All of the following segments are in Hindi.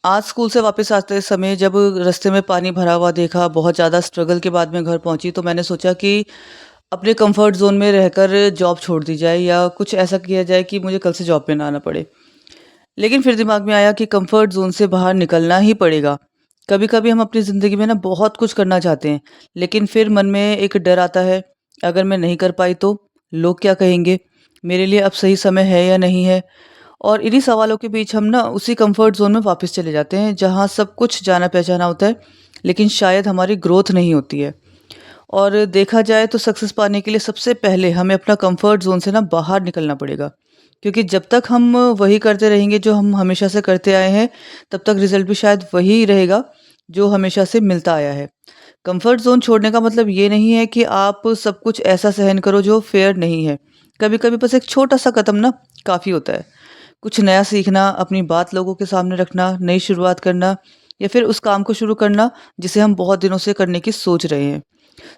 आज स्कूल से वापस आते समय जब रास्ते में पानी भरा हुआ देखा, बहुत ज़्यादा स्ट्रगल के बाद मैं घर पहुँची, तो मैंने सोचा कि अपने कंफर्ट ज़ोन में रहकर जॉब छोड़ दी जाए या कुछ ऐसा किया जाए कि मुझे कल से जॉब पे ना आना पड़े। लेकिन फिर दिमाग में आया कि कंफर्ट ज़ोन से बाहर निकलना ही पड़ेगा। कभी-कभी हम अपनी ज़िंदगी में ना बहुत कुछ करना चाहते हैं, लेकिन फिर मन में एक डर आता है, अगर मैं नहीं कर पाई तो? लोग क्या कहेंगे? मेरे लिए अब सही समय है या नहीं है? और इन्हीं सवालों के बीच हम ना उसी कंफर्ट ज़ोन में वापस चले जाते हैं, जहाँ सब कुछ जाना-पहचाना होता है, लेकिन शायद हमारी ग्रोथ नहीं होती है। और देखा जाए तो सक्सेस पाने के लिए सबसे पहले हमें अपना कंफर्ट ज़ोन से ना बाहर निकलना पड़ेगा। क्योंकि जब तक हम वही करते रहेंगे जो हम हमेशा से करते आए हैं, तब तक रिज़ल्ट भी शायद वही रहेगा जो हमेशा से मिलता आया है। कंफर्ट ज़ोन छोड़ने का मतलब ये नहीं है कि आप सब कुछ ऐसा सहन करो जो फेयर नहीं है। कभी-कभी बस एक छोटा-सा कदम ना काफ़ी होता है। कुछ नया सीखना, अपनी बात लोगों के सामने रखना, नई शुरुआत करना या फिर उस काम को शुरू करना जिसे हम बहुत दिनों से करने की सोच रहे हैं।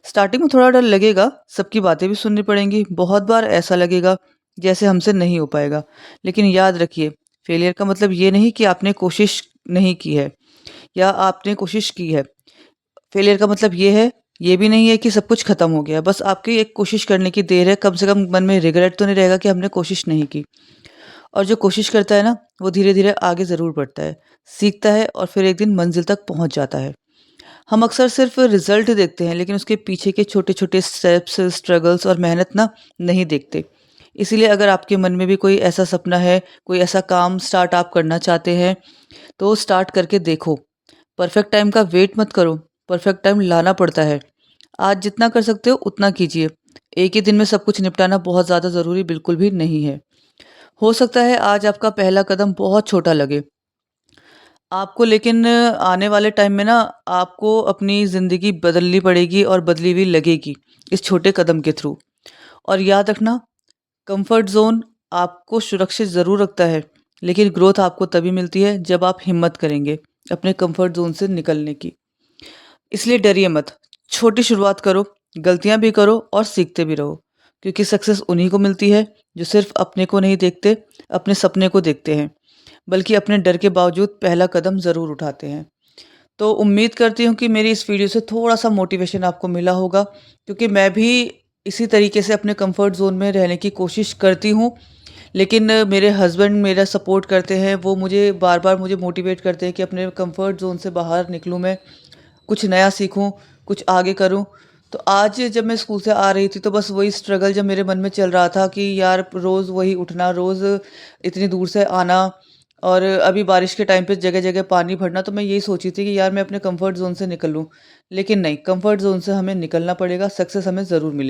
स्टार्टिंग में थोड़ा डर लगेगा, सबकी बातें भी सुननी पड़ेंगी, बहुत बार ऐसा लगेगा जैसे हमसे नहीं हो पाएगा। लेकिन याद रखिए, फेलियर का मतलब ये नहीं कि आपने कोशिश नहीं की है या आपने कोशिश की है। फेलियर का मतलब ये भी नहीं है कि सब कुछ खत्म हो गया। बस आपकी एक कोशिश करने की देर है, कम से कम मन में रिग्रेट तो नहीं रहेगा कि हमने कोशिश नहीं की। और जो कोशिश करता है ना, वो धीरे-धीरे आगे ज़रूर बढ़ता है, सीखता है और फिर एक दिन मंज़िल तक पहुँच जाता है। हम अक्सर सिर्फ़ रिज़ल्ट देखते हैं, लेकिन उसके पीछे के छोटे-छोटे स्टेप्स, स्ट्रगल्स और मेहनत ना नहीं देखते। इसीलिए अगर आपके मन में भी कोई ऐसा सपना है, कोई ऐसा काम स्टार्ट आप करना चाहते हैं, तो स्टार्ट करके देखो। परफ़ेक्ट टाइम का वेट मत करो, परफ़ेक्ट टाइम लाना पड़ता है। आज जितना कर सकते हो उतना कीजिए। एक ही दिन में सब कुछ निपटाना बहुत ज़्यादा ज़रूरी बिल्कुल भी नहीं है। हो सकता है आज आपका पहला कदम बहुत छोटा लगे आपको, लेकिन आने वाले टाइम में ना आपको अपनी ज़िंदगी बदलनी पड़ेगी और बदली हुई लगेगी इस छोटे कदम के थ्रू। और याद रखना, कंफर्ट ज़ोन आपको सुरक्षित ज़रूर रखता है, लेकिन ग्रोथ आपको तभी मिलती है जब आप हिम्मत करेंगे अपने कंफर्ट ज़ोन से निकलने की। इसलिए डरिए मत, छोटी शुरुआत करो, गलतियाँ भी करो और सीखते भी रहो, क्योंकि सक्सेस उन्हीं को मिलती है जो सिर्फ़ अपने को नहीं देखते, अपने सपने को देखते हैं, बल्कि अपने डर के बावजूद पहला कदम ज़रूर उठाते हैं। तो उम्मीद करती हूँ कि मेरी इस वीडियो से थोड़ा-सा मोटिवेशन आपको मिला होगा, क्योंकि मैं भी इसी तरीके से अपने कंफर्ट ज़ोन में रहने की कोशिश करती हूँ। लेकिन मेरे हस्बैंड मेरा सपोर्ट करते हैं, वो मुझे बार-बार मुझे मोटिवेट करते हैं कि अपने कंफर्ट ज़ोन से बाहर निकलूँ मैं, कुछ नया सीखूँ, कुछ आगे करूँ। तो आज जब मैं स्कूल से आ रही थी, तो बस वही स्ट्रगल जब मेरे मन में चल रहा था कि यार रोज़ वही उठना, रोज़ इतनी दूर से आना और अभी बारिश के टाइम पे जगह-जगह पानी भरना, तो मैं यही सोची थी कि यार मैं अपने कंफर्ट ज़ोन से निकल लूँ। लेकिन नहीं, कंफर्ट ज़ोन से हमें निकलना पड़ेगा, सक्सेस हमें ज़रूर मिलेगी।